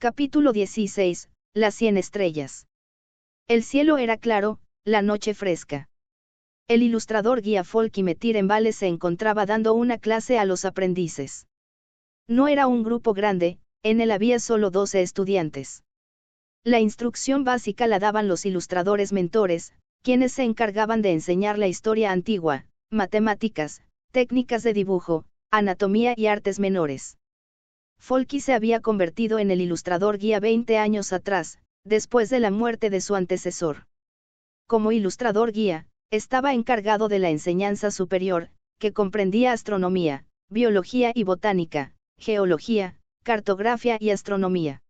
Capítulo 16, Las 100 estrellas. El cielo era claro, la noche fresca. El ilustrador guía Folky Metir en Vale se encontraba dando una clase a los aprendices. No era un grupo grande, en él había solo 12 estudiantes. La instrucción básica la daban los ilustradores mentores, quienes se encargaban de enseñar la historia antigua, matemáticas, técnicas de dibujo, anatomía y artes menores. Folky se había convertido en el ilustrador guía 20 años atrás, después de la muerte de su antecesor. Como ilustrador guía, estaba encargado de la enseñanza superior, que comprendía astronomía, biología y botánica, geología, cartografía y astronomía.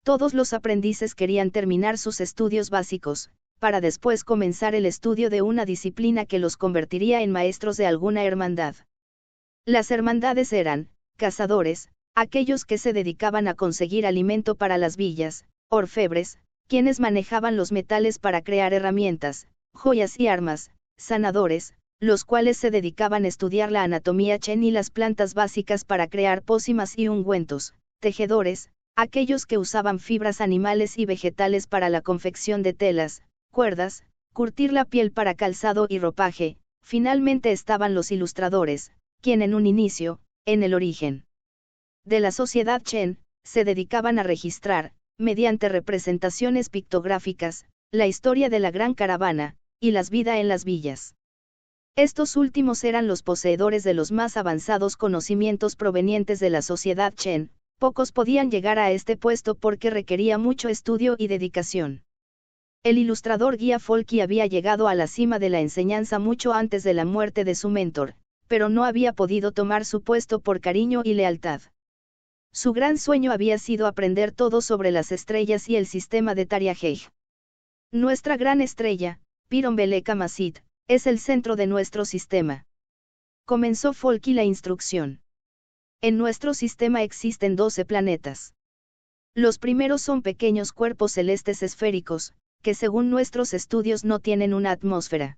Todos los aprendices querían terminar sus estudios básicos, para después comenzar el estudio de una disciplina que los convertiría en maestros de alguna hermandad. Las hermandades eran, cazadores, aquellos que se dedicaban a conseguir alimento para las villas, orfebres, quienes manejaban los metales para crear herramientas, joyas y armas, sanadores, los cuales se dedicaban a estudiar la anatomía chen y las plantas básicas para crear pócimas y ungüentos, tejedores, aquellos que usaban fibras animales y vegetales para la confección de telas, cuerdas, curtir la piel para calzado y ropaje. Finalmente estaban los ilustradores, quien en un inicio, en el origen de la sociedad chen, se dedicaban a registrar, mediante representaciones pictográficas, la historia de la gran caravana, y las vidas en las villas. Estos últimos eran los poseedores de los más avanzados conocimientos provenientes de la sociedad chen. Pocos podían llegar a este puesto porque requería mucho estudio y dedicación. El ilustrador guía Folky había llegado a la cima de la enseñanza mucho antes de la muerte de su mentor, pero no había podido tomar su puesto por cariño y lealtad. Su gran sueño había sido aprender todo sobre las estrellas y el sistema de Tariaheij. Nuestra gran estrella, Piron Beleka Masit, es el centro de nuestro sistema. Comenzó Folky la instrucción. En nuestro sistema existen 12 planetas. Los primeros son pequeños cuerpos celestes esféricos, que según nuestros estudios no tienen una atmósfera.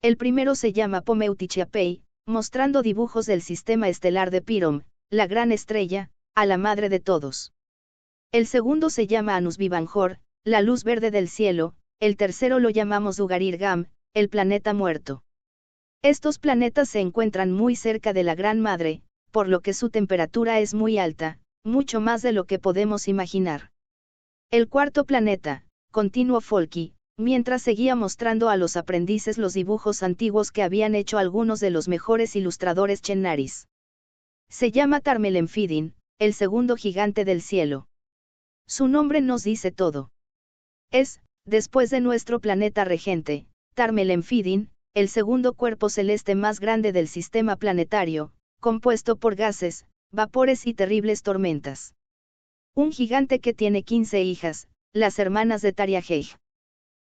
El primero se llama Pomeutichiapei, mostrando dibujos del sistema estelar de Piron, la gran estrella, a la madre de todos. El segundo se llama Anusbibanjor, la luz verde del cielo. El tercero lo llamamos Ugarir Gam, el planeta muerto. Estos planetas se encuentran muy cerca de la Gran Madre, por lo que su temperatura es muy alta, mucho más de lo que podemos imaginar. El cuarto planeta, continuó Folky, mientras seguía mostrando a los aprendices los dibujos antiguos que habían hecho algunos de los mejores ilustradores chennaris. Se llama Tarmelenfidin, el segundo gigante del cielo. Su nombre nos dice todo. Es, después de nuestro planeta regente, Tarmelenfidin, el segundo cuerpo celeste más grande del sistema planetario, compuesto por gases, vapores y terribles tormentas. Un gigante que tiene 15 hijas, las hermanas de Tariaheij.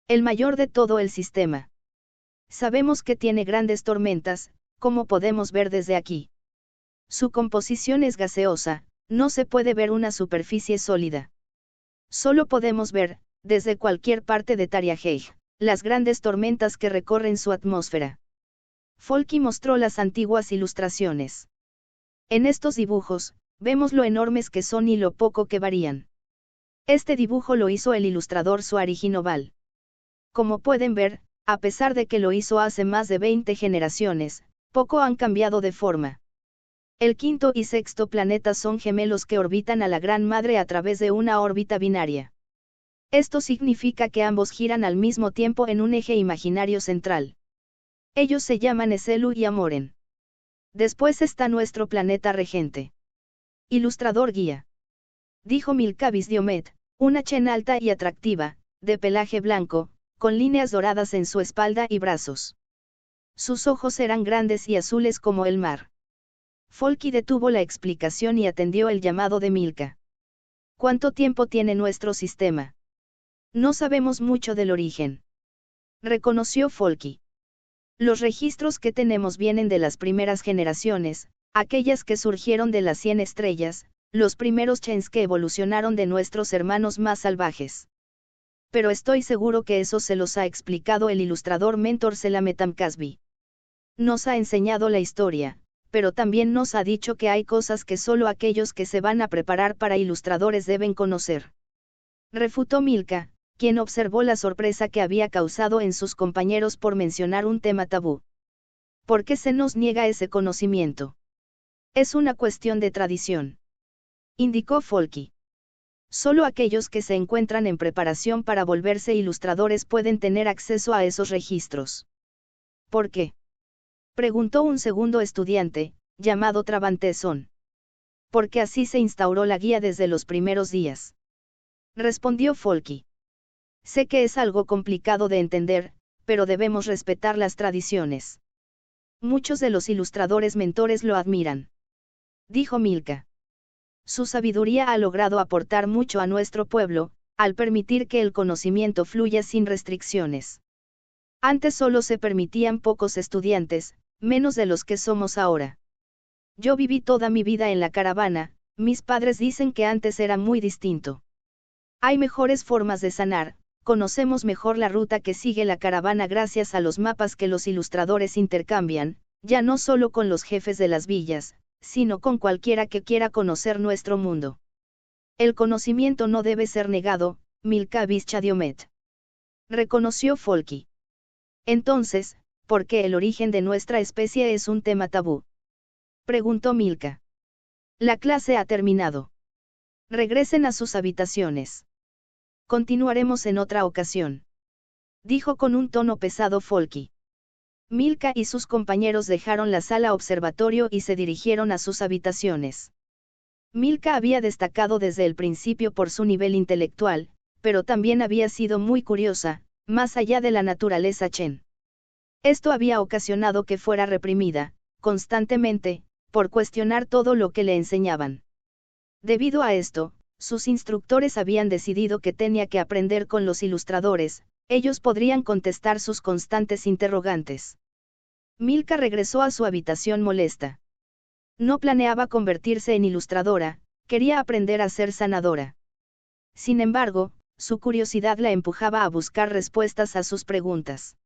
El mayor de todo el sistema. Sabemos que tiene grandes tormentas, como podemos ver desde aquí. Su composición es gaseosa, no se puede ver una superficie sólida. Solo podemos ver, desde cualquier parte de Tariaheij, las grandes tormentas que recorren su atmósfera. Folky mostró las antiguas ilustraciones. En estos dibujos, vemos lo enormes que son y lo poco que varían. Este dibujo lo hizo el ilustrador Suariji Noval. Como pueden ver, a pesar de que lo hizo hace más de 20 generaciones, poco han cambiado de forma. El quinto y sexto planeta son gemelos que orbitan a la Gran Madre a través de una órbita binaria. Esto significa que ambos giran al mismo tiempo en un eje imaginario central. Ellos se llaman Eselu y Amoren. Después está nuestro planeta regente. Ilustrador guía. Dijo Milkavis Diomet, una chen alta y atractiva, de pelaje blanco, con líneas doradas en su espalda y brazos. Sus ojos eran grandes y azules como el mar. Folky detuvo la explicación y atendió el llamado de Milka. ¿Cuánto tiempo tiene nuestro sistema? No sabemos mucho del origen. Reconoció Folky. Los registros que tenemos vienen de las primeras generaciones, aquellas que surgieron de las 100 estrellas, los primeros chens que evolucionaron de nuestros hermanos más salvajes. Pero estoy seguro que eso se los ha explicado el ilustrador mentor Selametam Kasbi. Nos ha enseñado la historia, pero también nos ha dicho que hay cosas que solo aquellos que se van a preparar para ilustradores deben conocer. Refutó Milka, quien observó la sorpresa que había causado en sus compañeros por mencionar un tema tabú. ¿Por qué se nos niega ese conocimiento? Es una cuestión de tradición, indicó Folky. Solo aquellos que se encuentran en preparación para volverse ilustradores pueden tener acceso a esos registros. ¿Por qué?, preguntó un segundo estudiante, llamado Travanteson. Porque así se instauró la guía desde los primeros días, respondió Folky. Sé que es algo complicado de entender, pero debemos respetar las tradiciones. Muchos de los ilustradores mentores lo admiran, dijo Milka. Su sabiduría ha logrado aportar mucho a nuestro pueblo, al permitir que el conocimiento fluya sin restricciones. Antes solo se permitían pocos estudiantes, menos de los que somos ahora. Yo viví toda mi vida en la caravana, mis padres dicen que antes era muy distinto. Hay mejores formas de sanar, conocemos mejor la ruta que sigue la caravana gracias a los mapas que los ilustradores intercambian, ya no solo con los jefes de las villas, sino con cualquiera que quiera conocer nuestro mundo. El conocimiento no debe ser negado, Milka Bischadiomet, reconoció Folky. Entonces, ¿por qué el origen de nuestra especie es un tema tabú?, preguntó Milka. La clase ha terminado. Regresen a sus habitaciones. Continuaremos en otra ocasión, dijo con un tono pesado Folky. Milka y sus compañeros dejaron la sala observatorio y se dirigieron a sus habitaciones. Milka había destacado desde el principio por su nivel intelectual, pero también había sido muy curiosa, más allá de la naturaleza Chen. Esto había ocasionado que fuera reprimida, constantemente, por cuestionar todo lo que le enseñaban. Debido a esto, sus instructores habían decidido que tenía que aprender con los ilustradores, ellos podrían contestar sus constantes interrogantes. Milka regresó a su habitación molesta. No planeaba convertirse en ilustradora, quería aprender a ser sanadora. Sin embargo, su curiosidad la empujaba a buscar respuestas a sus preguntas.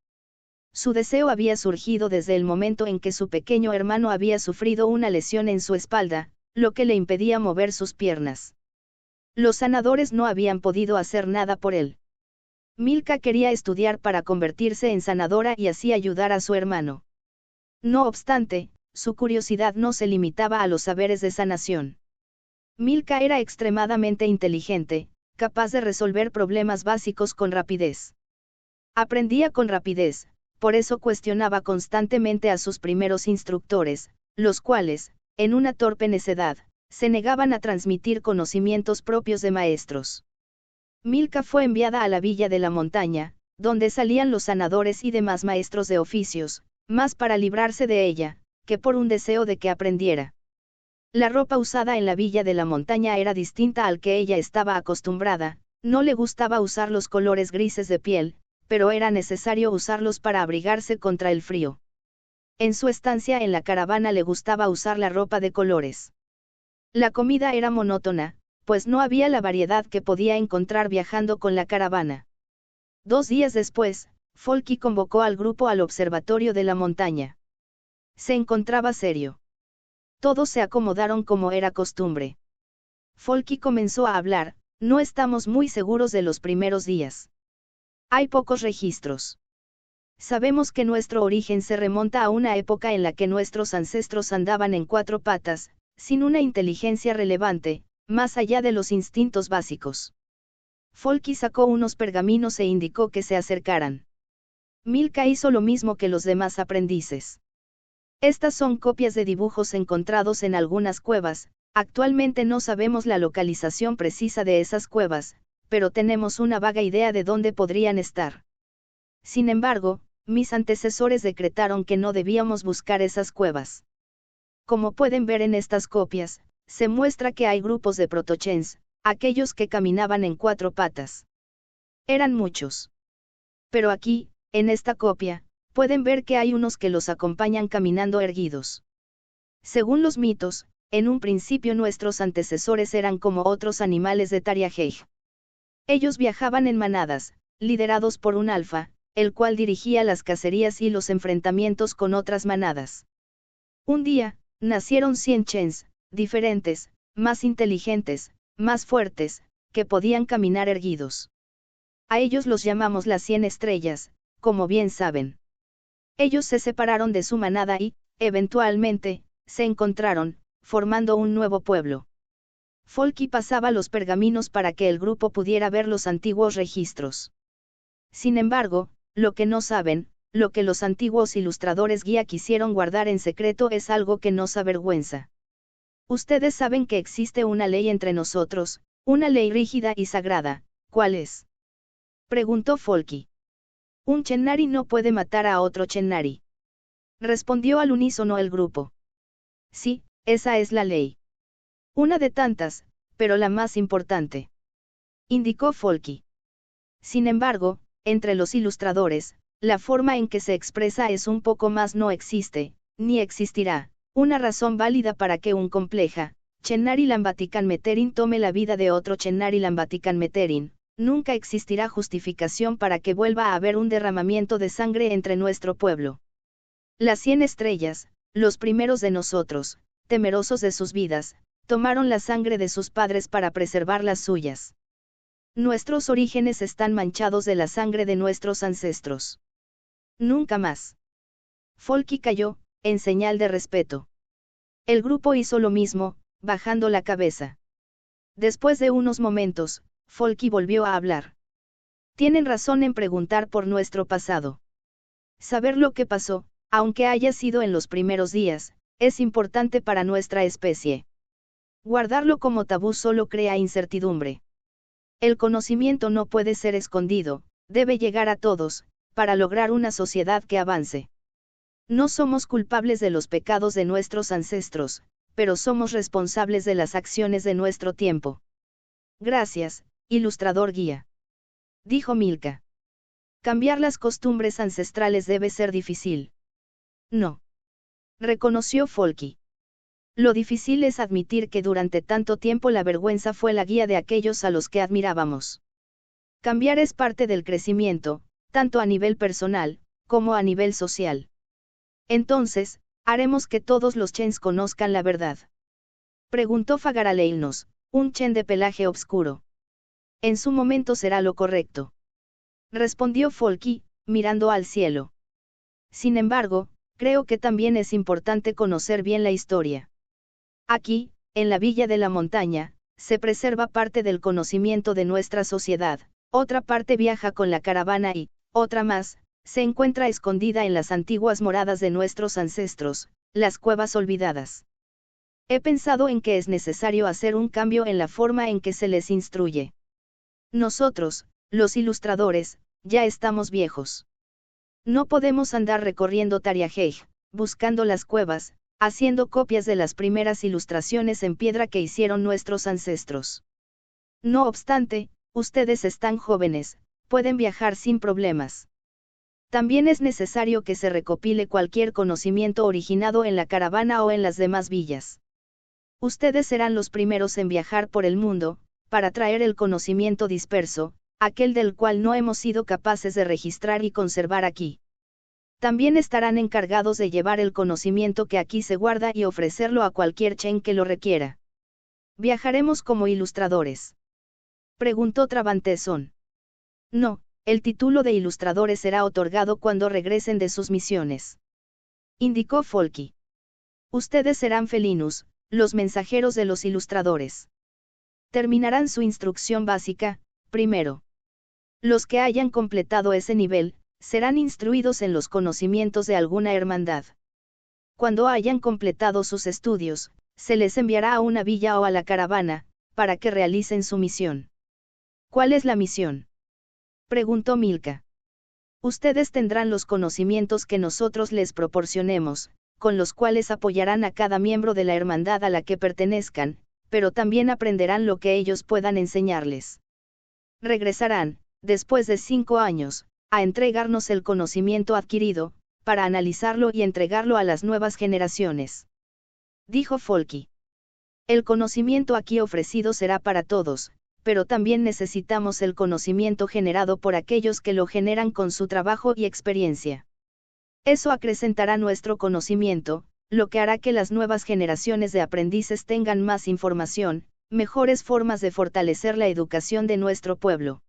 Su deseo había surgido desde el momento en que su pequeño hermano había sufrido una lesión en su espalda, lo que le impedía mover sus piernas. Los sanadores no habían podido hacer nada por él. Milka quería estudiar para convertirse en sanadora y así ayudar a su hermano. No obstante, su curiosidad no se limitaba a los saberes de sanación. Milka era extremadamente inteligente, capaz de resolver problemas básicos con rapidez. Aprendía con rapidez, por eso cuestionaba constantemente a sus primeros instructores, los cuales, en una torpe necedad, se negaban a transmitir conocimientos propios de maestros. Milka fue enviada a la villa de la montaña, donde salían los sanadores y demás maestros de oficios, más para librarse de ella, que por un deseo de que aprendiera. La ropa usada en la villa de la montaña era distinta al que ella estaba acostumbrada, no le gustaba usar los colores grises de piel, pero era necesario usarlos para abrigarse contra el frío. En su estancia en la caravana le gustaba usar la ropa de colores. La comida era monótona, pues no había la variedad que podía encontrar viajando con la caravana. 2 días después, Folky convocó al grupo al observatorio de la montaña. Se encontraba serio. Todos se acomodaron como era costumbre. Folky comenzó a hablar, no estamos muy seguros de los primeros días. Hay pocos registros. Sabemos que nuestro origen se remonta a una época en la que nuestros ancestros andaban en 4 patas, sin una inteligencia relevante, más allá de los instintos básicos. Folky sacó unos pergaminos e indicó que se acercaran. Milka hizo lo mismo que los demás aprendices. Estas son copias de dibujos encontrados en algunas cuevas, actualmente no sabemos la localización precisa de esas cuevas, pero tenemos una vaga idea de dónde podrían estar. Sin embargo, mis antecesores decretaron que no debíamos buscar esas cuevas. Como pueden ver en estas copias, se muestra que hay grupos de protochens, aquellos que caminaban en 4 patas. Eran muchos. Pero aquí, en esta copia, pueden ver que hay unos que los acompañan caminando erguidos. Según los mitos, en un principio nuestros antecesores eran como otros animales de Tariajeij. Ellos viajaban en manadas, liderados por un alfa, el cual dirigía las cacerías y los enfrentamientos con otras manadas. Un día, Nacieron 100 Chens, diferentes, más inteligentes, más fuertes, que podían caminar erguidos. A ellos los llamamos las 100 estrellas, como bien saben. Ellos se separaron de su manada y, eventualmente, se encontraron, formando un nuevo pueblo. Folky pasaba los pergaminos para que el grupo pudiera ver los antiguos registros. Sin embargo, lo que no saben, lo que los antiguos ilustradores guía quisieron guardar en secreto es algo que nos avergüenza. Ustedes saben que existe una ley entre nosotros, una ley rígida y sagrada, ¿cuál es? Preguntó Folky. Un Chennari no puede matar a otro Chennari. Respondió al unísono el grupo. Sí, esa es la ley. Una de tantas, pero la más importante. Indicó Folky. Sin embargo, entre los ilustradores, la forma en que se expresa es un poco más no existe, ni existirá, una razón válida para que un compleja, Chennari Lambatikan Meterin tome la vida de otro Chennari Lambatikan Meterin. Nunca existirá justificación para que vuelva a haber un derramamiento de sangre entre nuestro pueblo. Las 100 estrellas, los primeros de nosotros, temerosos de sus vidas, tomaron la sangre de sus padres para preservar las suyas. Nuestros orígenes están manchados de la sangre de nuestros ancestros. Nunca más. Folky calló, en señal de respeto. El grupo hizo lo mismo, bajando la cabeza. Después de unos momentos, Folky volvió a hablar. Tienen razón en preguntar por nuestro pasado. Saber lo que pasó, aunque haya sido en los primeros días, es importante para nuestra especie. Guardarlo como tabú solo crea incertidumbre. El conocimiento no puede ser escondido, debe llegar a todos, para lograr una sociedad que avance. No somos culpables de los pecados de nuestros ancestros, pero somos responsables de las acciones de nuestro tiempo. Gracias, ilustrador guía. Dijo Milka. Cambiar las costumbres ancestrales debe ser difícil. No. Reconoció Folky. Lo difícil es admitir que durante tanto tiempo la vergüenza fue la guía de aquellos a los que admirábamos. Cambiar es parte del crecimiento, tanto a nivel personal, como a nivel social. Entonces, haremos que todos los Chens conozcan la verdad. Preguntó Fagaraleinos, un Chen de pelaje oscuro. En su momento será lo correcto. Respondió Folky, mirando al cielo. Sin embargo, creo que también es importante conocer bien la historia. Aquí, en la Villa de la Montaña, se preserva parte del conocimiento de nuestra sociedad, otra parte viaja con la caravana y, otra más, se encuentra escondida en las antiguas moradas de nuestros ancestros, las cuevas olvidadas. He pensado en que es necesario hacer un cambio en la forma en que se les instruye. Nosotros, los ilustradores, ya estamos viejos. No podemos andar recorriendo Tariajej, buscando las cuevas, haciendo copias de las primeras ilustraciones en piedra que hicieron nuestros ancestros. No obstante, ustedes están jóvenes, pueden viajar sin problemas. También es necesario que se recopile cualquier conocimiento originado en la caravana o en las demás villas. Ustedes serán los primeros en viajar por el mundo, para traer el conocimiento disperso, aquel del cual no hemos sido capaces de registrar y conservar aquí. También estarán encargados de llevar el conocimiento que aquí se guarda y ofrecerlo a cualquier Chen que lo requiera. ¿Viajaremos como ilustradores?, preguntó Trabanteson. No, el título de ilustradores será otorgado cuando regresen de sus misiones. Indicó Folky. Ustedes serán Felinus, los mensajeros de los ilustradores. Terminarán su instrucción básica, primero. Los que hayan completado ese nivel, serán instruidos en los conocimientos de alguna hermandad. Cuando hayan completado sus estudios, se les enviará a una villa o a la caravana, para que realicen su misión. ¿Cuál es la misión?, preguntó Milka. Ustedes tendrán los conocimientos que nosotros les proporcionemos, con los cuales apoyarán a cada miembro de la hermandad a la que pertenezcan, pero también aprenderán lo que ellos puedan enseñarles. Regresarán, después de 5 años, a entregarnos el conocimiento adquirido, para analizarlo y entregarlo a las nuevas generaciones. Dijo Folky. El conocimiento aquí ofrecido será para todos, pero también necesitamos el conocimiento generado por aquellos que lo generan con su trabajo y experiencia. Eso acrecentará nuestro conocimiento, lo que hará que las nuevas generaciones de aprendices tengan más información, mejores formas de fortalecer la educación de nuestro pueblo.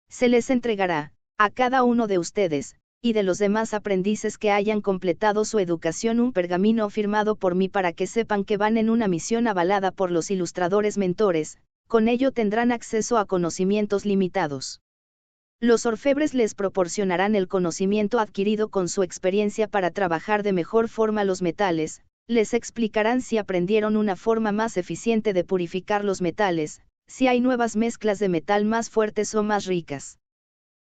Se les entregará, a cada uno de ustedes, y de los demás aprendices que hayan completado su educación, un pergamino firmado por mí para que sepan que van en una misión avalada por los ilustradores mentores, con ello tendrán acceso a conocimientos limitados. Los orfebres les proporcionarán el conocimiento adquirido con su experiencia para trabajar de mejor forma los metales, les explicarán si aprendieron una forma más eficiente de purificar los metales, si hay nuevas mezclas de metal más fuertes o más ricas.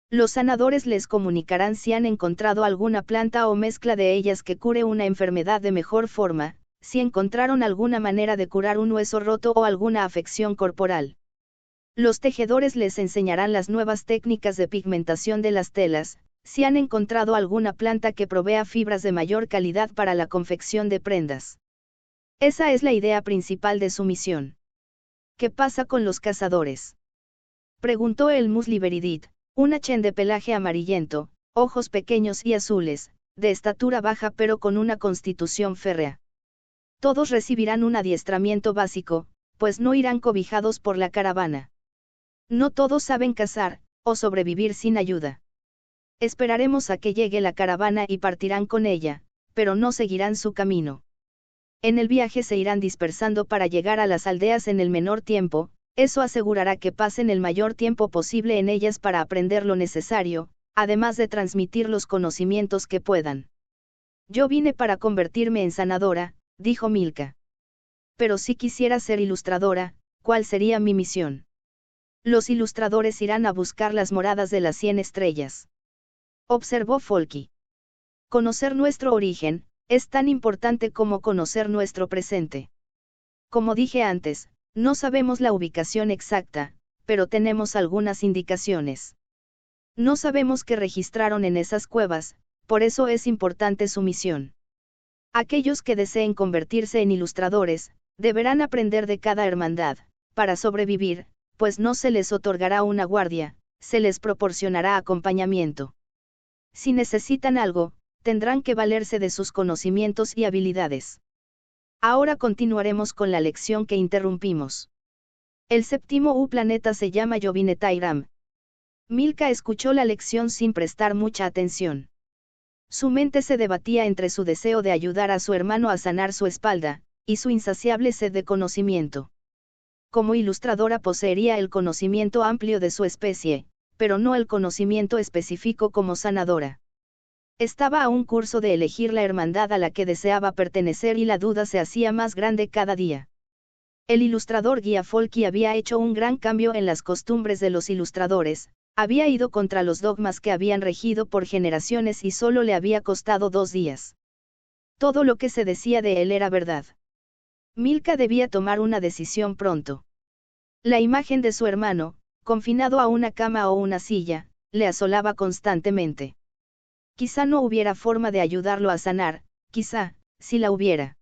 Los sanadores les comunicarán si han encontrado alguna planta o mezcla de ellas que cure una enfermedad de mejor forma, si encontraron alguna manera de curar un hueso roto o alguna afección corporal. Los tejedores les enseñarán las nuevas técnicas de pigmentación de las telas, si han encontrado alguna planta que provea fibras de mayor calidad para la confección de prendas. Esa es la idea principal de su misión. ¿Qué pasa con los cazadores?, preguntó el Musliberidit, una chen de pelaje amarillento, ojos pequeños y azules, de estatura baja pero con una constitución férrea. Todos recibirán un adiestramiento básico, pues no irán cobijados por la caravana. No todos saben cazar, o sobrevivir sin ayuda. Esperaremos a que llegue la caravana y partirán con ella, pero no seguirán su camino. En el viaje se irán dispersando para llegar a las aldeas en el menor tiempo, eso asegurará que pasen el mayor tiempo posible en ellas para aprender lo necesario, además de transmitir los conocimientos que puedan. Yo vine para convertirme en sanadora, dijo Milka. Pero si quisiera ser ilustradora, ¿cuál sería mi misión? Los ilustradores irán a buscar las moradas de las 100 estrellas. Observó Folky. Conocer nuestro origen, es tan importante como conocer nuestro presente. Como dije antes, no sabemos la ubicación exacta, pero tenemos algunas indicaciones. No sabemos qué registraron en esas cuevas, por eso es importante su misión. Aquellos que deseen convertirse en ilustradores, deberán aprender de cada hermandad, para sobrevivir, pues no se les otorgará una guardia, se les proporcionará acompañamiento. Si necesitan algo, tendrán que valerse de sus conocimientos y habilidades. Ahora continuaremos con la lección que interrumpimos. El séptimo planeta se llama Yovinetairam. Milka escuchó la lección sin prestar mucha atención. Su mente se debatía entre su deseo de ayudar a su hermano a sanar su espalda, y su insaciable sed de conocimiento. Como ilustradora poseería el conocimiento amplio de su especie, pero no el conocimiento específico como sanadora. Estaba a un curso de elegir la hermandad a la que deseaba pertenecer y la duda se hacía más grande cada día. El ilustrador guía Folky había hecho un gran cambio en las costumbres de los ilustradores, había ido contra los dogmas que habían regido por generaciones y solo le había costado 2 días. Todo lo que se decía de él era verdad. Milka debía tomar una decisión pronto. La imagen de su hermano, confinado a una cama o una silla, le asolaba constantemente. Quizá no hubiera forma de ayudarlo a sanar, quizá, si la hubiera.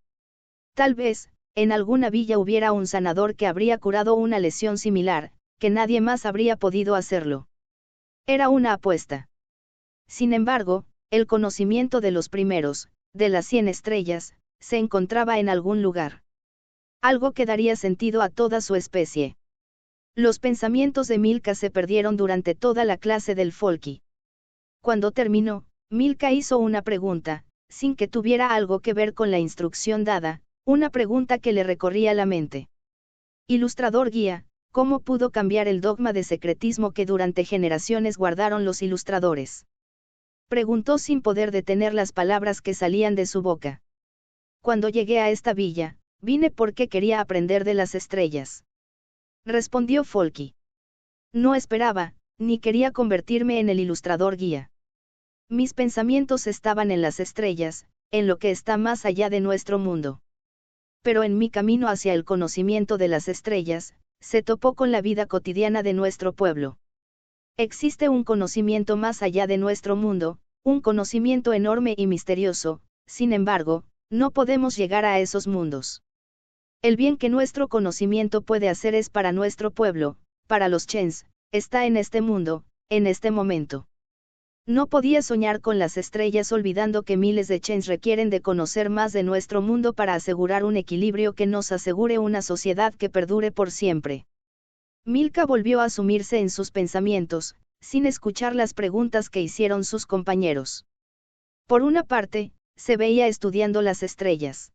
Tal vez, en alguna villa hubiera un sanador que habría curado una lesión similar, que nadie más habría podido hacerlo. Era una apuesta. Sin embargo, el conocimiento de los primeros, de las 100 estrellas, se encontraba en algún lugar. Algo que daría sentido a toda su especie. Los pensamientos de Milka se perdieron durante toda la clase del Folky. Cuando terminó, Milka hizo una pregunta, sin que tuviera algo que ver con la instrucción dada, una pregunta que le recorría la mente. Ilustrador guía, ¿cómo pudo cambiar el dogma de secretismo que durante generaciones guardaron los ilustradores? Preguntó sin poder detener las palabras que salían de su boca. Cuando llegué a esta villa, vine porque quería aprender de las estrellas. Respondió Folky. No esperaba, ni quería convertirme en el ilustrador guía. Mis pensamientos estaban en las estrellas, en lo que está más allá de nuestro mundo. Pero en mi camino hacia el conocimiento de las estrellas, se topó con la vida cotidiana de nuestro pueblo. Existe un conocimiento más allá de nuestro mundo, un conocimiento enorme y misterioso, sin embargo, no podemos llegar a esos mundos. El bien que nuestro conocimiento puede hacer es para nuestro pueblo, para los Chens, está en este mundo, en este momento. No podía soñar con las estrellas olvidando que miles de Chens requieren de conocer más de nuestro mundo para asegurar un equilibrio que nos asegure una sociedad que perdure por siempre. Milka volvió a sumirse en sus pensamientos, sin escuchar las preguntas que hicieron sus compañeros. Por una parte, se veía estudiando las estrellas.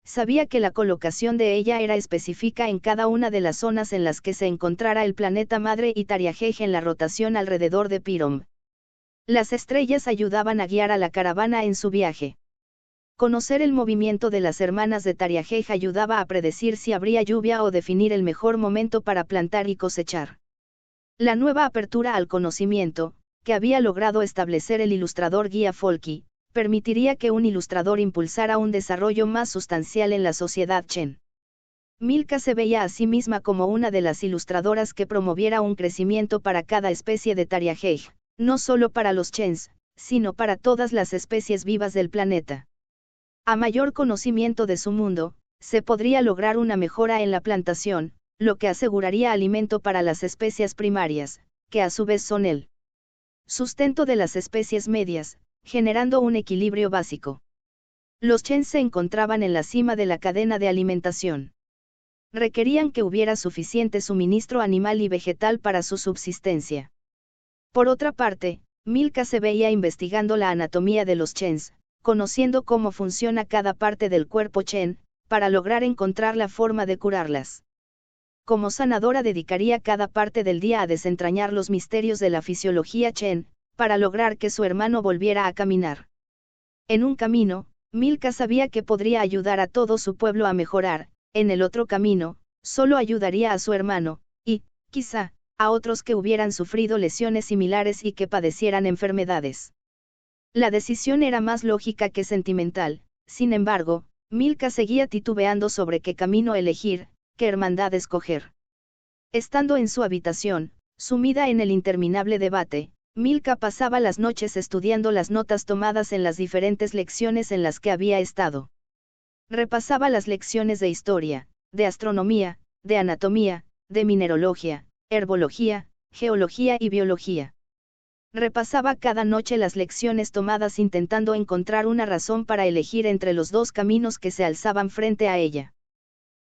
Sabía que la colocación de ella era específica en cada una de las zonas en las que se encontrara el planeta madre y Tariajej en la rotación alrededor de Pirom. Las estrellas ayudaban a guiar a la caravana en su viaje. Conocer el movimiento de las hermanas de Tariajej ayudaba a predecir si habría lluvia o definir el mejor momento para plantar y cosechar. La nueva apertura al conocimiento, que había logrado establecer el ilustrador guía Folky, permitiría que un ilustrador impulsara un desarrollo más sustancial en la sociedad Chen. Milka se veía a sí misma como una de las ilustradoras que promoviera un crecimiento para cada especie de Tariajej, no solo para los Chens, sino para todas las especies vivas del planeta. A mayor conocimiento de su mundo, se podría lograr una mejora en la plantación, lo que aseguraría alimento para las especies primarias, que a su vez son el sustento de las especies medias, generando un equilibrio básico. Los Chens se encontraban en la cima de la cadena de alimentación. Requerían que hubiera suficiente suministro animal y vegetal para su subsistencia. Por otra parte, Milka se veía investigando la anatomía de los Chens, conociendo cómo funciona cada parte del cuerpo Chen, para lograr encontrar la forma de curarlas. Como sanadora dedicaría cada parte del día a desentrañar los misterios de la fisiología Chen, para lograr que su hermano volviera a caminar. En un camino, Milka sabía que podría ayudar a todo su pueblo a mejorar, en el otro camino, solo ayudaría a su hermano, y, quizá, a otros que hubieran sufrido lesiones similares y que padecieran enfermedades. La decisión era más lógica que sentimental, sin embargo, Milka seguía titubeando sobre qué camino elegir, qué hermandad escoger. Estando en su habitación, sumida en el interminable debate, Milka pasaba las noches estudiando las notas tomadas en las diferentes lecciones en las que había estado. Repasaba las lecciones de historia, de astronomía, de anatomía, de mineralogía, herbología, geología y biología. Repasaba cada noche las lecciones tomadas intentando encontrar una razón para elegir entre los dos caminos que se alzaban frente a ella.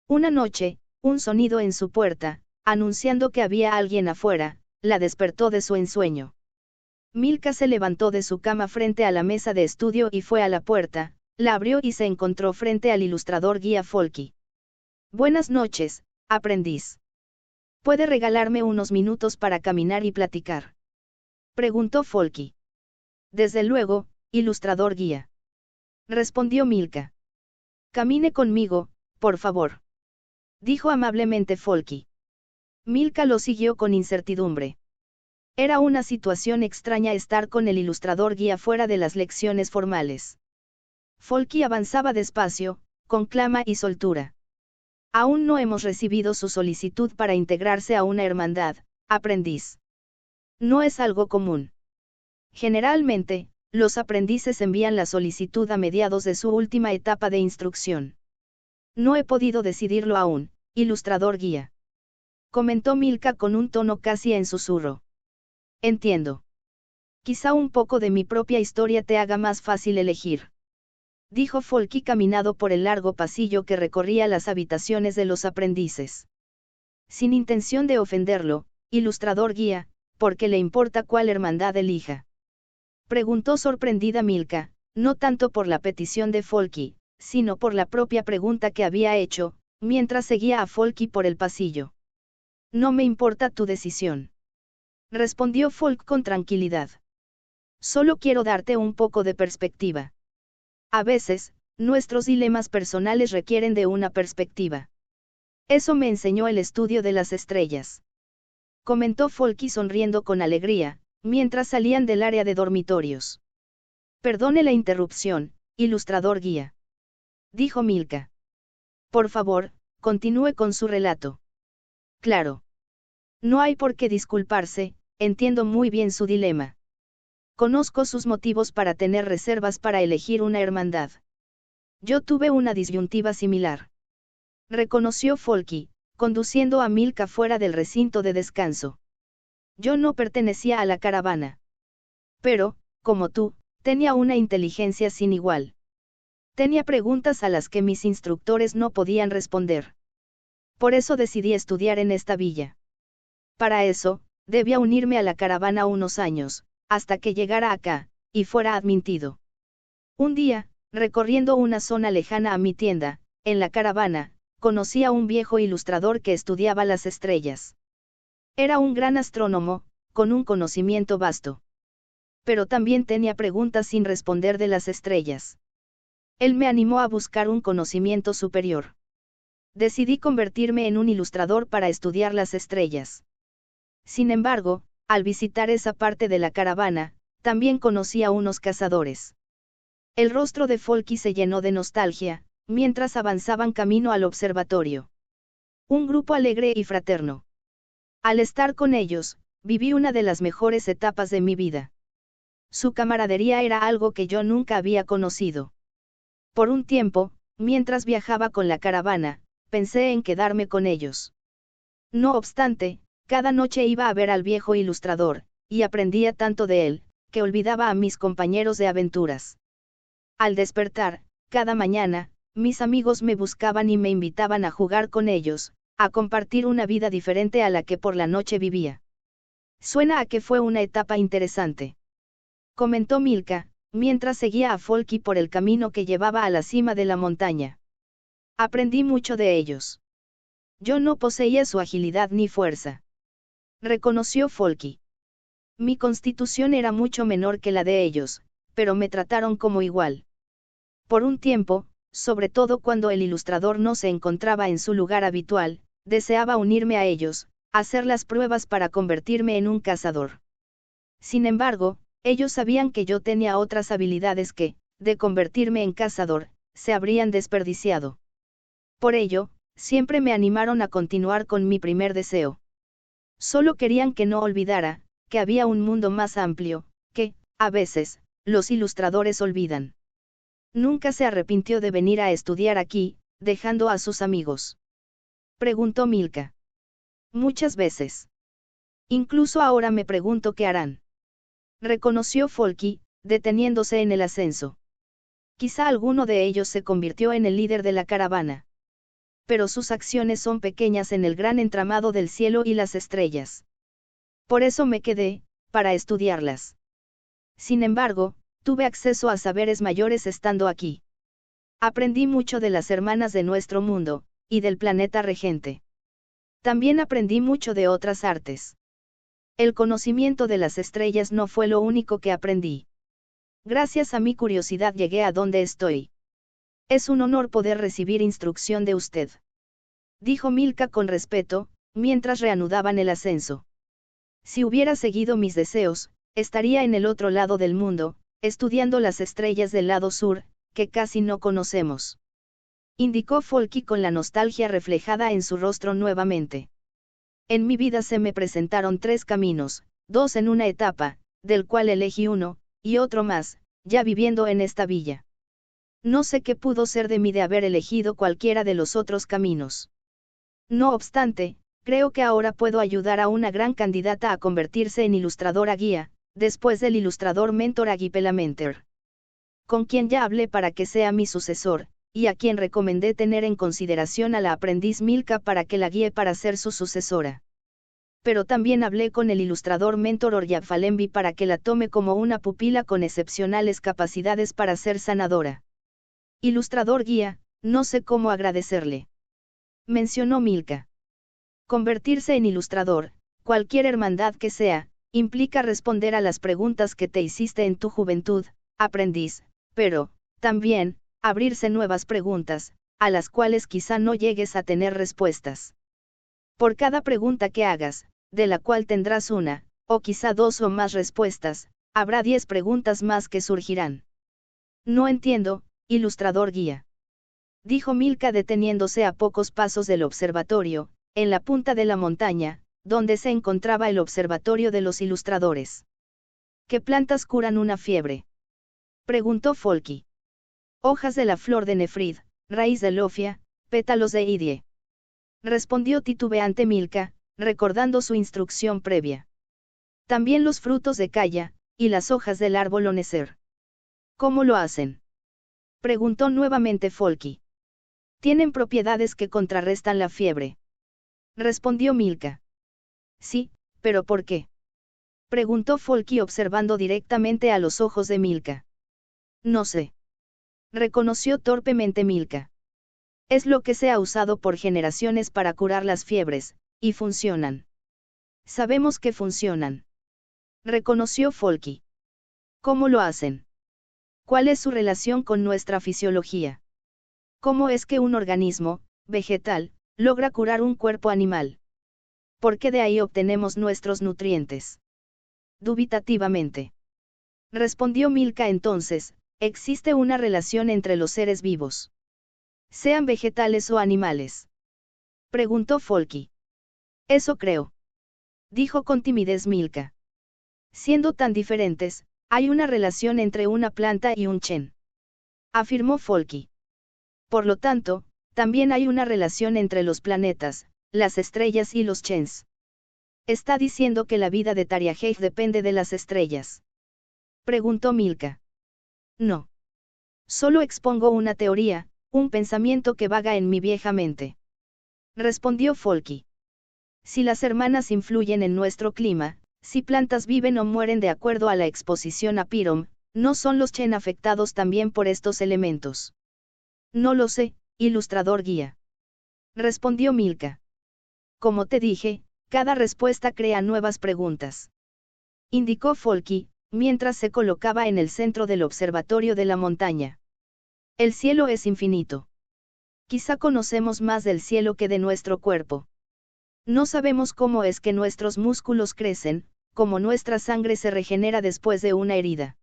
Una noche, un sonido en su puerta, anunciando que había alguien afuera, la despertó de su ensueño. Milka se levantó de su cama frente a la mesa de estudio y fue a la puerta, la abrió y se encontró frente al ilustrador guía Folky. Buenas noches, aprendiz. ¿Puede regalarme unos minutos para caminar y platicar?, preguntó Folky. Desde luego, ilustrador guía, respondió Milka. Camine conmigo, por favor, dijo amablemente Folky. Milka lo siguió con incertidumbre. Era una situación extraña estar con el ilustrador guía fuera de las lecciones formales. Folky avanzaba despacio, con calma y soltura. Aún no hemos recibido su solicitud para integrarse a una hermandad, aprendiz. No es algo común. Generalmente, los aprendices envían la solicitud a mediados de su última etapa de instrucción. No he podido decidirlo aún, ilustrador guía, comentó Milka con un tono casi en susurro. Entiendo. Quizá un poco de mi propia historia te haga más fácil elegir, dijo Folky caminando por el largo pasillo que recorría las habitaciones de los aprendices. Sin intención de ofenderlo, ilustrador guía, ¿por qué le importa cuál hermandad elija?, preguntó sorprendida Milka, no tanto por la petición de Folky, sino por la propia pregunta que había hecho, mientras seguía a Folky por el pasillo. No me importa tu decisión, respondió Folk con tranquilidad. Solo quiero darte un poco de perspectiva. A veces, nuestros dilemas personales requieren de una perspectiva. Eso me enseñó el estudio de las estrellas, comentó Folky sonriendo con alegría, mientras salían del área de dormitorios. Perdone la interrupción, ilustrador guía, dijo Milka. Por favor, continúe con su relato. Claro. No hay por qué disculparse, entiendo muy bien su dilema. Conozco sus motivos para tener reservas para elegir una hermandad. Yo tuve una disyuntiva similar, reconoció Folky, conduciendo a Milka fuera del recinto de descanso. Yo no pertenecía a la caravana. Pero, como tú, tenía una inteligencia sin igual. Tenía preguntas a las que mis instructores no podían responder. Por eso decidí estudiar en esta villa. Para eso, debía unirme a la caravana unos años, hasta que llegara acá, y fuera admitido. Un día, recorriendo una zona lejana a mi tienda, en la caravana, conocí a un viejo ilustrador que estudiaba las estrellas. Era un gran astrónomo, con un conocimiento vasto. Pero también tenía preguntas sin responder de las estrellas. Él me animó a buscar un conocimiento superior. Decidí convertirme en un ilustrador para estudiar las estrellas. Sin embargo, al visitar esa parte de la caravana, también conocí a unos cazadores. El rostro de Folky se llenó de nostalgia, mientras avanzaban camino al observatorio. Un grupo alegre y fraterno. Al estar con ellos, viví una de las mejores etapas de mi vida. Su camaradería era algo que yo nunca había conocido. Por un tiempo, mientras viajaba con la caravana, pensé en quedarme con ellos. No obstante, cada noche iba a ver al viejo ilustrador, y aprendía tanto de él, que olvidaba a mis compañeros de aventuras. Al despertar, cada mañana, mis amigos me buscaban y me invitaban a jugar con ellos, a compartir una vida diferente a la que por la noche vivía. Suena a que fue una etapa interesante, comentó Milka, mientras seguía a Folky por el camino que llevaba a la cima de la montaña. Aprendí mucho de ellos. Yo no poseía su agilidad ni fuerza, reconoció Folky. Mi constitución era mucho menor que la de ellos, pero me trataron como igual. Por un tiempo, sobre todo cuando el ilustrador no se encontraba en su lugar habitual, deseaba unirme a ellos, hacer las pruebas para convertirme en un cazador. Sin embargo, ellos sabían que yo tenía otras habilidades que, de convertirme en cazador, se habrían desperdiciado. Por ello, siempre me animaron a continuar con mi primer deseo. Solo querían que no olvidara, que había un mundo más amplio, que, a veces, los ilustradores olvidan. Nunca se arrepintió de venir a estudiar aquí, dejando a sus amigos. Preguntó Milka. Muchas veces. Incluso ahora me pregunto qué harán. Reconoció Folky, deteniéndose en el ascenso. Quizá alguno de ellos se convirtió en el líder de la caravana. Pero sus acciones son pequeñas en el gran entramado del cielo y las estrellas. Por eso me quedé, para estudiarlas. Sin embargo, tuve acceso a saberes mayores estando aquí. Aprendí mucho de las hermanas de nuestro mundo, y del planeta regente. También aprendí mucho de otras artes. El conocimiento de las estrellas no fue lo único que aprendí. Gracias a mi curiosidad llegué a donde estoy. Es un honor poder recibir instrucción de usted, dijo Milka con respeto, mientras reanudaban el ascenso. Si hubiera seguido mis deseos, estaría en el otro lado del mundo, estudiando las estrellas del lado sur, que casi no conocemos. Indicó Folky con la nostalgia reflejada en su rostro nuevamente. En mi vida se me presentaron 3 caminos, 2 en una etapa, del cual elegí uno, y otro más, ya viviendo en esta villa. No sé qué pudo ser de mí de haber elegido cualquiera de los otros caminos. No obstante, creo que ahora puedo ayudar a una gran candidata a convertirse en ilustradora guía, después del ilustrador mentor Agui Pelamenter, con quien ya hablé para que sea mi sucesor, y a quien recomendé tener en consideración a la aprendiz Milka para que la guíe para ser su sucesora. Pero también hablé con el ilustrador mentor Orya Falembi para que la tome como una pupila con excepcionales capacidades para ser sanadora. Ilustrador guía, no sé cómo agradecerle, mencionó Milka. Convertirse en ilustrador, cualquier hermandad que sea, implica responder a las preguntas que te hiciste en tu juventud, aprendiz, pero, también, abrirse nuevas preguntas, a las cuales quizá no llegues a tener respuestas. Por cada pregunta que hagas, de la cual tendrás una, o quizá 2 o más respuestas, habrá 10 preguntas más que surgirán. No entiendo, ilustrador guía, dijo Milka deteniéndose a pocos pasos del observatorio, en la punta de la montaña, donde se encontraba el observatorio de los ilustradores. ¿Qué plantas curan una fiebre?, preguntó Folky. Hojas de la flor de nefrid, raíz de lofia, pétalos de idie, respondió titubeante Milka, recordando su instrucción previa. También los frutos de calla, y las hojas del árbol onecer. ¿Cómo lo hacen? Preguntó nuevamente Folky. Tienen propiedades que contrarrestan la fiebre. Respondió Milka. Sí, pero ¿por qué? Preguntó Folky observando directamente a los ojos de Milka. No sé. Reconoció torpemente Milka. Es lo que se ha usado por generaciones para curar las fiebres, y funcionan. Sabemos que funcionan. Reconoció Folky. ¿Cómo lo hacen? ¿Cuál es su relación con nuestra fisiología? ¿Cómo es que un organismo, vegetal, logra curar un cuerpo animal? ¿Por qué de ahí obtenemos nuestros nutrientes? Dubitativamente. Respondió Milka entonces, existe una relación entre los seres vivos. Sean vegetales o animales. Preguntó Folky. Eso creo. Dijo con timidez Milka. Siendo tan diferentes, hay una relación entre una planta y un chen. Afirmó Folky. Por lo tanto, también hay una relación entre los planetas, las estrellas y los chens. ¿Está diciendo que la vida de Tariaheith depende de las estrellas? Preguntó Milka. No. Solo expongo una teoría, un pensamiento que vaga en mi vieja mente. Respondió Folky. Si las hermanas influyen en nuestro clima, si plantas viven o mueren de acuerdo a la exposición a Pirom, ¿no son los chen afectados también por estos elementos? No lo sé, ilustrador guía. Respondió Milka. Como te dije, cada respuesta crea nuevas preguntas. Indicó Folky, mientras se colocaba en el centro del observatorio de la montaña. El cielo es infinito. Quizá conocemos más del cielo que de nuestro cuerpo. No sabemos cómo es que nuestros músculos crecen, cómo nuestra sangre se regenera después de una herida.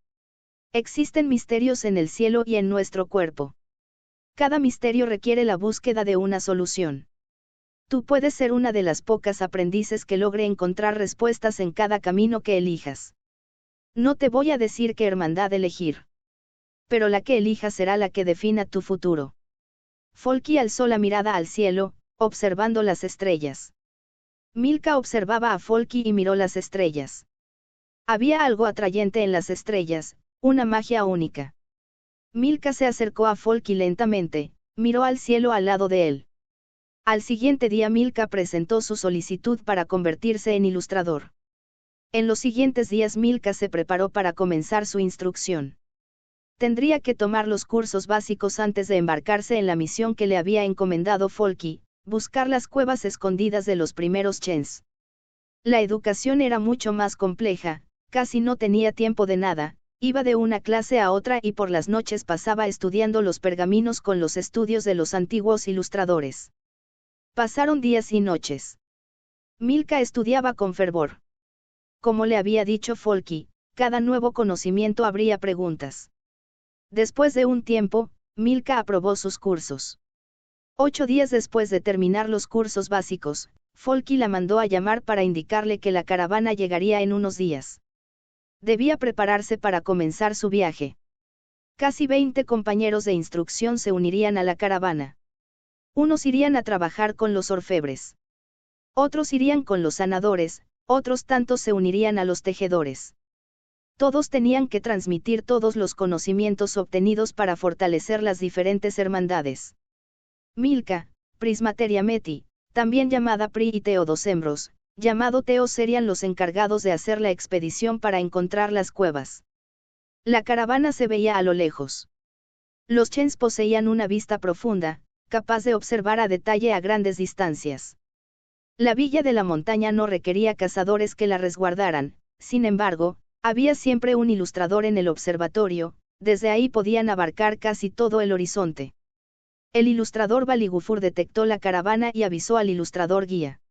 Existen misterios en el cielo y en nuestro cuerpo. Cada misterio requiere la búsqueda de una solución. Tú puedes ser una de las pocas aprendices que logre encontrar respuestas en cada camino que elijas. No te voy a decir qué hermandad elegir. Pero la que elijas será la que defina tu futuro. Folky alzó la mirada al cielo, observando las estrellas. Milka observaba a Folky y miró las estrellas. Había algo atrayente en las estrellas, una magia única. Milka se acercó a Folky lentamente, miró al cielo al lado de él. Al siguiente día Milka presentó su solicitud para convertirse en ilustrador. En los siguientes días Milka se preparó para comenzar su instrucción. Tendría que tomar los cursos básicos antes de embarcarse en la misión que le había encomendado Folky, buscar las cuevas escondidas de los primeros chens. La educación era mucho más compleja, casi no tenía tiempo de nada, iba de una clase a otra y por las noches pasaba estudiando los pergaminos con los estudios de los antiguos ilustradores. Pasaron días y noches. Milka estudiaba con fervor. Como le había dicho Folky, cada nuevo conocimiento abría preguntas. Después de un tiempo, Milka aprobó sus cursos. 8 días después de terminar los cursos básicos, Folky la mandó a llamar para indicarle que la caravana llegaría en unos días. Debía prepararse para comenzar su viaje. Casi 20 compañeros de instrucción se unirían a la caravana. Unos irían a trabajar con los orfebres. Otros irían con los sanadores, otros tantos se unirían a los tejedores. Todos tenían que transmitir todos los conocimientos obtenidos para fortalecer las diferentes hermandades. Milka, Prismateriameti, también llamada Pri y Teodosembros, llamado Teo serían los encargados de hacer la expedición para encontrar las cuevas. La caravana se veía a lo lejos. Los chens poseían una vista profunda, capaz de observar a detalle a grandes distancias. La villa de la montaña no requería cazadores que la resguardaran, sin embargo, había siempre un ilustrador en el observatorio, desde ahí podían abarcar casi todo el horizonte. El ilustrador Baligufur detectó la caravana y avisó al ilustrador guía.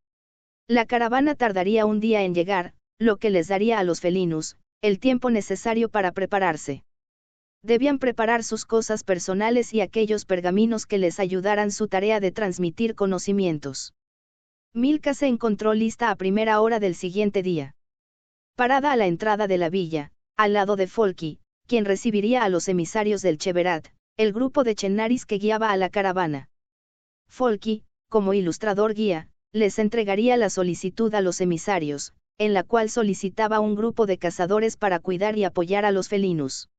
La caravana tardaría un día en llegar, lo que les daría a los felinos el tiempo necesario para prepararse. Debían preparar sus cosas personales y aquellos pergaminos que les ayudaran su tarea de transmitir conocimientos. Milka se encontró lista a primera hora del siguiente día. Parada a la entrada de la villa, al lado de Folky, quien recibiría a los emisarios del Cheverat, el grupo de Chenaris que guiaba a la caravana. Folky, como ilustrador guía, les entregaría la solicitud a los emisarios, en la cual solicitaba un grupo de cazadores para cuidar y apoyar a los felinos.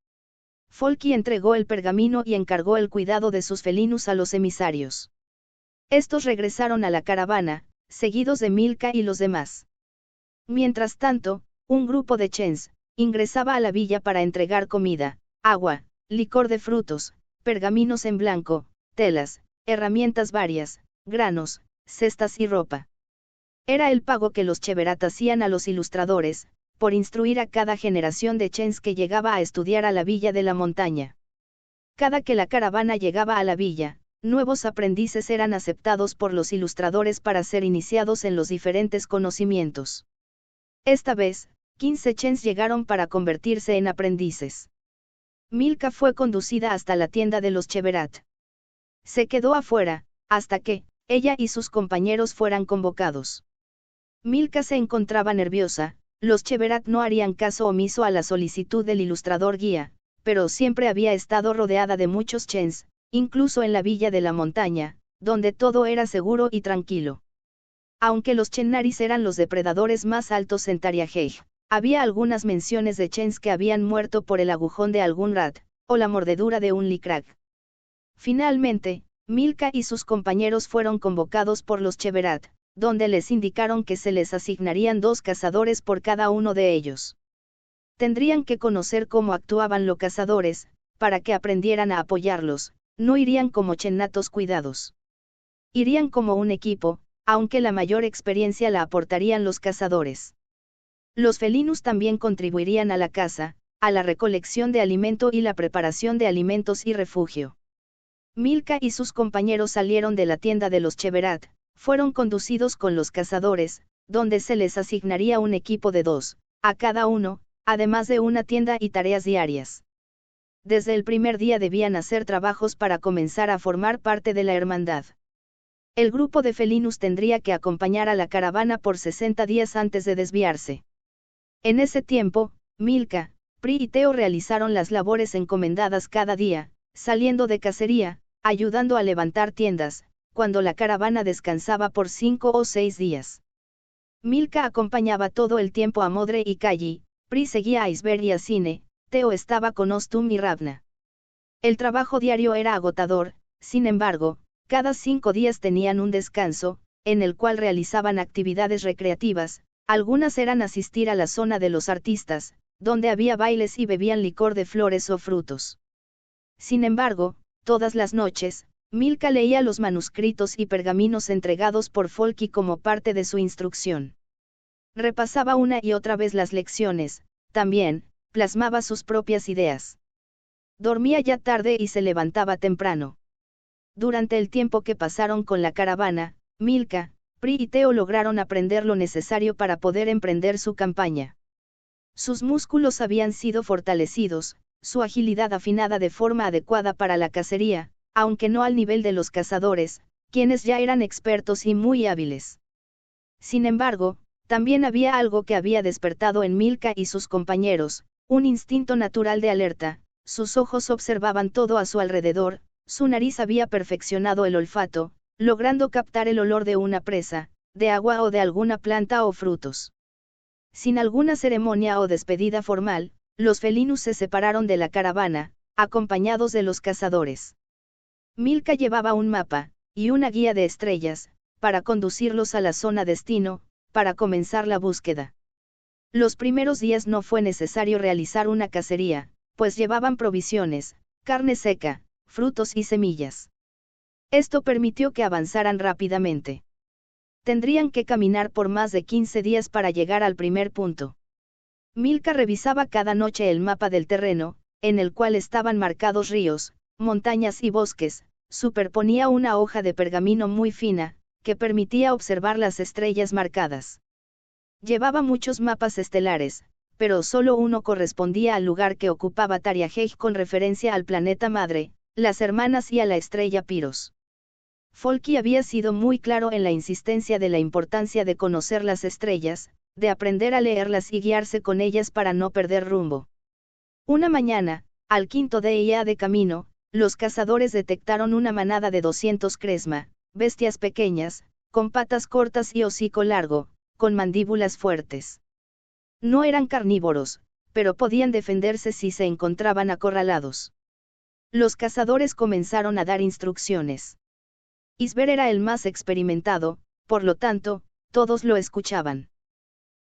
Folky entregó el pergamino y encargó el cuidado de sus felinos a los emisarios. Estos regresaron a la caravana, seguidos de Milka y los demás. Mientras tanto, un grupo de chens ingresaba a la villa para entregar comida, agua, licor de frutos, pergaminos en blanco, telas, herramientas varias, granos, cestas y ropa. Era el pago que los Cheverat hacían a los ilustradores, por instruir a cada generación de chens que llegaba a estudiar a la villa de la montaña. Cada que la caravana llegaba a la villa, nuevos aprendices eran aceptados por los ilustradores para ser iniciados en los diferentes conocimientos. Esta vez, 15 chens llegaron para convertirse en aprendices. Milka fue conducida hasta la tienda de los Cheverat. Se quedó afuera, hasta que, ella y sus compañeros fueran convocados. Milka se encontraba nerviosa, los Cheverat no harían caso omiso a la solicitud del ilustrador guía, pero siempre había estado rodeada de muchos chens, incluso en la villa de la montaña, donde todo era seguro y tranquilo. Aunque los Chennaris eran los depredadores más altos en Tariaheij, había algunas menciones de chens que habían muerto por el agujón de algún rat, o la mordedura de un licrac. Finalmente, Milka y sus compañeros fueron convocados por los Cheverat, donde les indicaron que se les asignarían 2 cazadores por cada uno de ellos. Tendrían que conocer cómo actuaban los cazadores, para que aprendieran a apoyarlos, no irían como chennatos cuidados. Irían como un equipo, aunque la mayor experiencia la aportarían los cazadores. Los felinos también contribuirían a la caza, a la recolección de alimento y la preparación de alimentos y refugio. Milka y sus compañeros salieron de la tienda de los Cheverat, fueron conducidos con los cazadores, donde se les asignaría un equipo de 2, a cada uno, además de una tienda y tareas diarias. Desde el primer día debían hacer trabajos para comenzar a formar parte de la hermandad. El grupo de felinos tendría que acompañar a la caravana por 60 días antes de desviarse. En ese tiempo, Milka, Pri y Teo realizaron las labores encomendadas cada día, saliendo de cacería, ayudando a levantar tiendas, cuando la caravana descansaba por 5 o 6 días. Milka acompañaba todo el tiempo a Modre y Kalli, Pri seguía a Isber y a Sine, Teo estaba con Ostum y Ravna. El trabajo diario era agotador, sin embargo, cada 5 días tenían un descanso, en el cual realizaban actividades recreativas, algunas eran asistir a la zona de los artistas, donde había bailes y bebían licor de flores o frutos. Sin embargo, todas las noches, Milka leía los manuscritos y pergaminos entregados por Folky como parte de su instrucción. Repasaba una y otra vez las lecciones, también, plasmaba sus propias ideas. Dormía ya tarde y se levantaba temprano. Durante el tiempo que pasaron con la caravana, Milka, Pri y Teo lograron aprender lo necesario para poder emprender su campaña. Sus músculos habían sido fortalecidos, su agilidad afinada de forma adecuada para la cacería, aunque no al nivel de los cazadores, quienes ya eran expertos y muy hábiles. Sin embargo, también había algo que había despertado en Milka y sus compañeros, un instinto natural de alerta, sus ojos observaban todo a su alrededor, su nariz había perfeccionado el olfato, logrando captar el olor de una presa, de agua o de alguna planta o frutos. Sin alguna ceremonia o despedida formal, los felinos se separaron de la caravana, acompañados de los cazadores. Milka llevaba un mapa, y una guía de estrellas, para conducirlos a la zona destino, para comenzar la búsqueda. Los primeros días no fue necesario realizar una cacería, pues llevaban provisiones, carne seca, frutos y semillas. Esto permitió que avanzaran rápidamente. Tendrían que caminar por más de 15 días para llegar al primer punto. Milka revisaba cada noche el mapa del terreno, en el cual estaban marcados ríos, montañas y bosques, superponía una hoja de pergamino muy fina, que permitía observar las estrellas marcadas. Llevaba muchos mapas estelares, pero solo uno correspondía al lugar que ocupaba Tariaheij con referencia al planeta madre, las hermanas y a la estrella Piros. Folky había sido muy claro en la insistencia de la importancia de conocer las estrellas, de aprender a leerlas y guiarse con ellas para no perder rumbo. Una mañana, al quinto día de camino, los cazadores detectaron una manada de 200 cresma, bestias pequeñas, con patas cortas y hocico largo, con mandíbulas fuertes. No eran carnívoros, pero podían defenderse si se encontraban acorralados. Los cazadores comenzaron a dar instrucciones. Isber era el más experimentado, por lo tanto, todos lo escuchaban.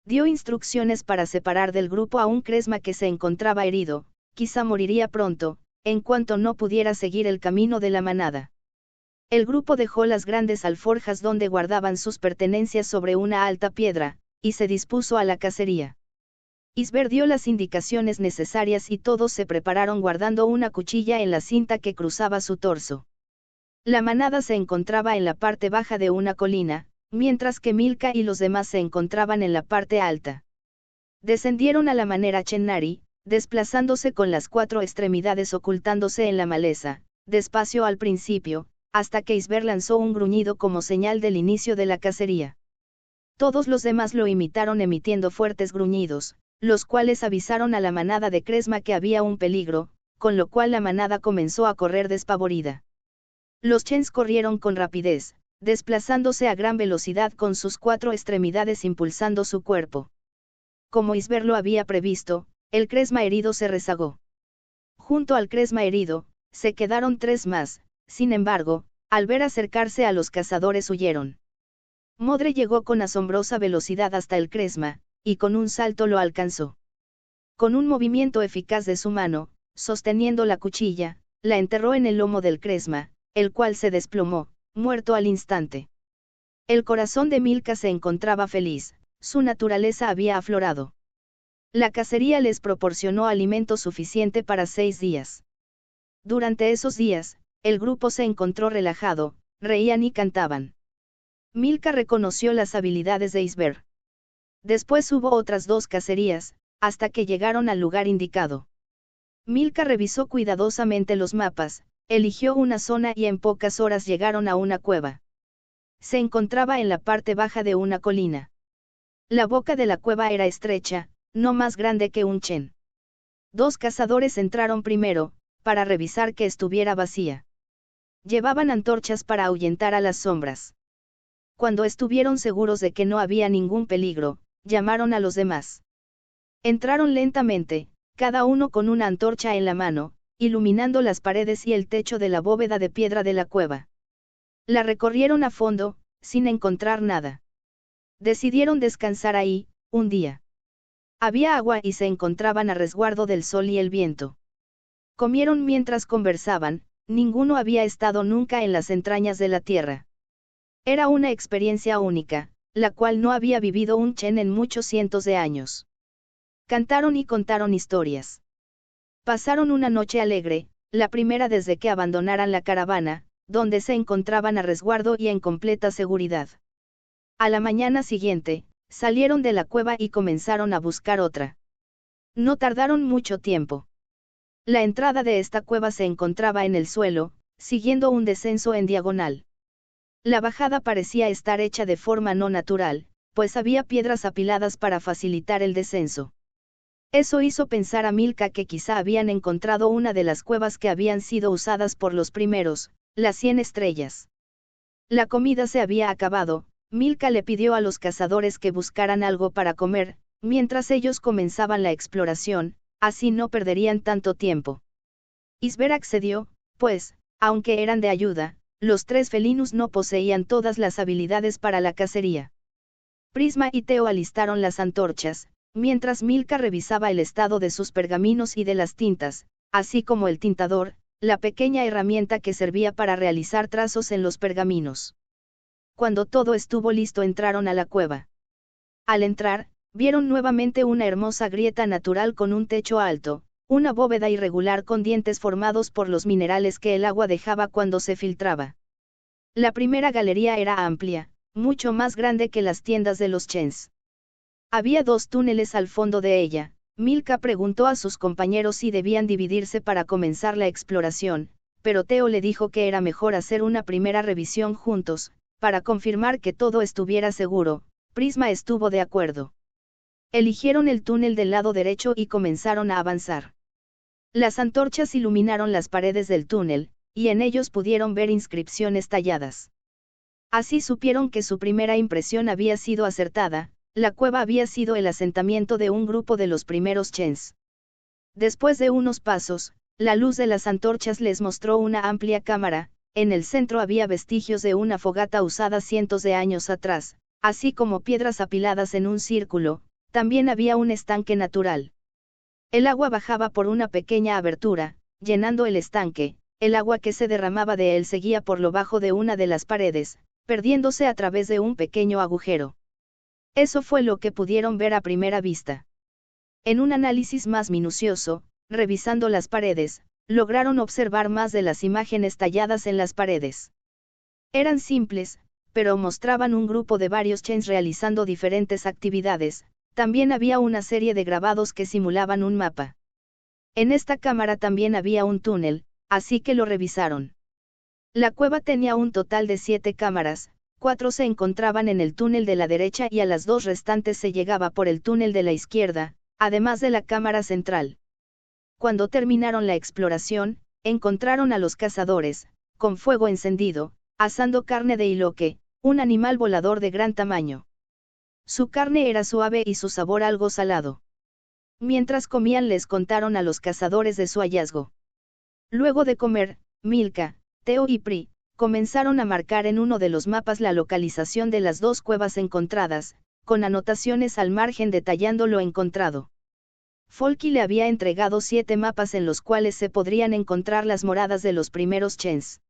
Dio instrucciones para separar del grupo a un cresma que se encontraba herido, quizá moriría pronto, en cuanto no pudiera seguir el camino de la manada. El grupo dejó las grandes alforjas donde guardaban sus pertenencias sobre una alta piedra, y se dispuso a la cacería. Isber dio las indicaciones necesarias y todos se prepararon guardando una cuchilla en la cinta que cruzaba su torso. La manada se encontraba en la parte baja de una colina, mientras que Milka y los demás se encontraban en la parte alta. Descendieron a la manera Chennari, desplazándose con las 4 extremidades ocultándose en la maleza, despacio al principio, hasta que Isber lanzó un gruñido como señal del inicio de la cacería. Todos los demás lo imitaron emitiendo fuertes gruñidos, los cuales avisaron a la manada de cresma que había un peligro, con lo cual la manada comenzó a correr despavorida. Los chens corrieron con rapidez, desplazándose a gran velocidad con sus 4 extremidades impulsando su cuerpo. Como Isber lo había previsto, el cresma herido se rezagó. Junto al cresma herido, se quedaron 3 más, sin embargo, al ver acercarse a los cazadores huyeron. Modre llegó con asombrosa velocidad hasta el cresma, y con un salto lo alcanzó. Con un movimiento eficaz de su mano, sosteniendo la cuchilla, la enterró en el lomo del cresma, el cual se desplomó, muerto al instante. El corazón de Milka se encontraba feliz, su naturaleza había aflorado. La cacería les proporcionó alimento suficiente para 6 días. Durante esos días, el grupo se encontró relajado, reían y cantaban. Milka reconoció las habilidades de Isber. Después hubo otras 2 cacerías, hasta que llegaron al lugar indicado. Milka revisó cuidadosamente los mapas, eligió una zona y en pocas horas llegaron a una cueva. Se encontraba en la parte baja de una colina. La boca de la cueva era estrecha, no más grande que un chen. 2 cazadores entraron primero, para revisar que estuviera vacía. Llevaban antorchas para ahuyentar a las sombras. Cuando estuvieron seguros de que no había ningún peligro, llamaron a los demás. Entraron lentamente, cada uno con una antorcha en la mano, iluminando las paredes y el techo de la bóveda de piedra de la cueva. La recorrieron a fondo, sin encontrar nada. Decidieron descansar ahí, un día. Había agua y se encontraban a resguardo del sol y el viento. Comieron mientras conversaban, ninguno había estado nunca en las entrañas de la tierra. Era una experiencia única, la cual no había vivido un chen en muchos cientos de años. Cantaron y contaron historias. Pasaron una noche alegre, la primera desde que abandonaran la caravana, donde se encontraban a resguardo y en completa seguridad. A la mañana siguiente, salieron de la cueva y comenzaron a buscar otra. No tardaron mucho tiempo. La entrada de esta cueva se encontraba en el suelo, siguiendo un descenso en diagonal. La bajada parecía estar hecha de forma no natural, pues había piedras apiladas para facilitar el descenso. Eso hizo pensar a Milka que quizá habían encontrado una de las cuevas que habían sido usadas por los primeros, las 100 estrellas. La comida se había acabado, Milka le pidió a los cazadores que buscaran algo para comer, mientras ellos comenzaban la exploración, así no perderían tanto tiempo. Isber accedió, pues, aunque eran de ayuda, los 3 felinos no poseían todas las habilidades para la cacería. Prisma y Teo alistaron las antorchas, mientras Milka revisaba el estado de sus pergaminos y de las tintas, así como el tintador, la pequeña herramienta que servía para realizar trazos en los pergaminos. Cuando todo estuvo listo entraron a la cueva. Al entrar, vieron nuevamente una hermosa grieta natural con un techo alto, una bóveda irregular con dientes formados por los minerales que el agua dejaba cuando se filtraba. La primera galería era amplia, mucho más grande que las tiendas de los chens. Había 2 túneles al fondo de ella. Milka preguntó a sus compañeros si debían dividirse para comenzar la exploración, pero Teo le dijo que era mejor hacer una primera revisión juntos, para confirmar que todo estuviera seguro. Prisma estuvo de acuerdo. Eligieron el túnel del lado derecho y comenzaron a avanzar. Las antorchas iluminaron las paredes del túnel, y en ellos pudieron ver inscripciones talladas. Así supieron que su primera impresión había sido acertada. la cueva había sido el asentamiento de un grupo de los primeros Chens. Después de unos pasos, la luz de las antorchas les mostró una amplia cámara. En el centro había vestigios de una fogata usada cientos de años atrás, así como piedras apiladas en un círculo. También había un estanque natural. El agua bajaba por una pequeña abertura, llenando el estanque. El agua que se derramaba de él seguía por lo bajo de una de las paredes, perdiéndose a través de un pequeño agujero. Eso fue lo que pudieron ver a primera vista. En un análisis más minucioso, revisando las paredes, lograron observar más de las imágenes talladas en las paredes. Eran simples, pero mostraban un grupo de varios Chens realizando diferentes actividades. También había una serie de grabados que simulaban un mapa. En esta cámara también había un túnel, así que lo revisaron. La cueva tenía un total de 7 cámaras, 4 se encontraban en el túnel de la derecha y a las 2 restantes se llegaba por el túnel de la izquierda, además de la cámara central. Cuando terminaron la exploración, encontraron a los cazadores, con fuego encendido, asando carne de iloque, un animal volador de gran tamaño. Su carne era suave y su sabor algo salado. Mientras comían les contaron a los cazadores de su hallazgo. Luego de comer, Milka, Theo y Pri, comenzaron a marcar en uno de los mapas la localización de las 2 cuevas encontradas, con anotaciones al margen detallando lo encontrado. Folky le había entregado 7 mapas en los cuales se podrían encontrar las moradas de los primeros Chens.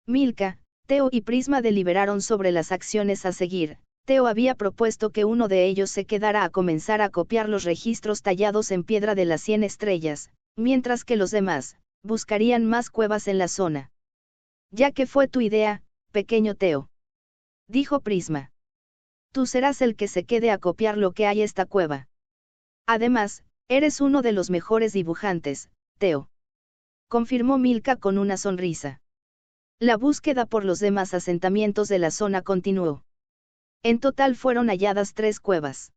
Milka, Theo y Prisma deliberaron sobre las acciones a seguir. Theo había propuesto que uno de ellos se quedara a comenzar a copiar los registros tallados en piedra de las 100 estrellas, mientras que los demás buscarían más cuevas en la zona. Ya que fue tu idea, pequeño Theo, dijo Prisma. Tú serás el que se quede a copiar lo que hay en esta cueva. Además, eres uno de los mejores dibujantes, Theo, confirmó Milka con una sonrisa. La búsqueda por los demás asentamientos de la zona continuó. En total fueron halladas 3 cuevas.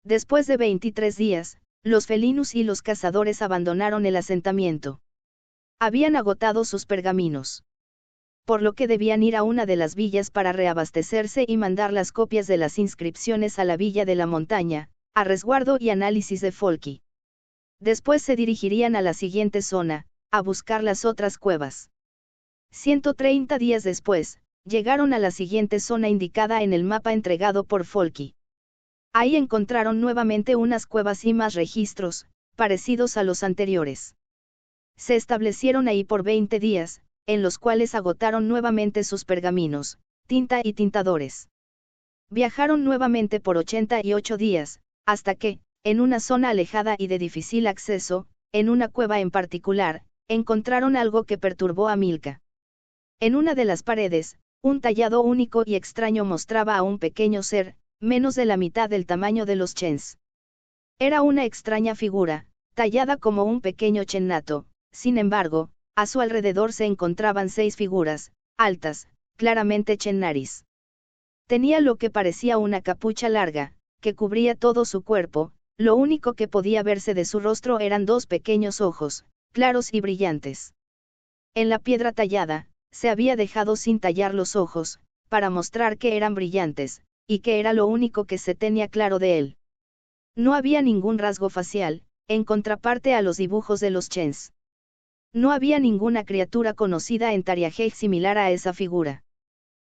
Después de 23 días, los felinos y los cazadores abandonaron el asentamiento. Habían agotado sus pergaminos. Por lo que debían ir a una de las villas para reabastecerse y mandar las copias de las inscripciones a la villa de la montaña, a resguardo y análisis de Folky. Después se dirigirían a la siguiente zona, a buscar las otras cuevas. 130 días después, llegaron a la siguiente zona indicada en el mapa entregado por Folky. Ahí encontraron nuevamente unas cuevas y más registros, parecidos a los anteriores. Se establecieron ahí por 20 días, en los cuales agotaron nuevamente sus pergaminos, tinta y tintadores. Viajaron nuevamente por 88 días, hasta que, en una zona alejada y de difícil acceso, en una cueva en particular, encontraron algo que perturbó a Milka. En una de las paredes, un tallado único y extraño mostraba a un pequeño ser, menos de la mitad del tamaño de los Chens. Era una extraña figura, tallada como un pequeño chennato. Sin embargo, a su alrededor se encontraban 6 figuras, altas, claramente chennaris. Tenía lo que parecía una capucha larga, que cubría todo su cuerpo. Lo único que podía verse de su rostro eran 2 pequeños ojos, claros y brillantes. En la piedra tallada, se había dejado sin tallar los ojos, para mostrar que eran brillantes, y que era lo único que se tenía claro de él. No había ningún rasgo facial, en contraparte a los dibujos de los Chens. No había ninguna criatura conocida en Tariajej similar a esa figura.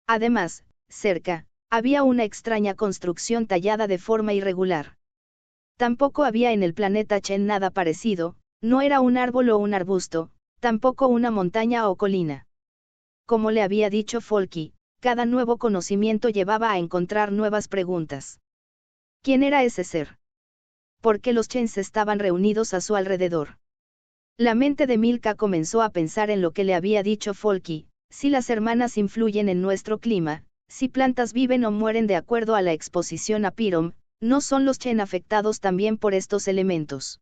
Además, cerca, había una extraña construcción tallada de forma irregular. Tampoco había en el planeta Chen nada parecido, no era un árbol o un arbusto, tampoco una montaña o colina. Como le había dicho Folky, cada nuevo conocimiento llevaba a encontrar nuevas preguntas. ¿Quién era ese ser? ¿Por qué los Chens estaban reunidos a su alrededor? La mente de Milka comenzó a pensar en lo que le había dicho Folky: si las hermanas influyen en nuestro clima, si plantas viven o mueren de acuerdo a la exposición a Pirom, ¿no son los Chen afectados también por estos elementos?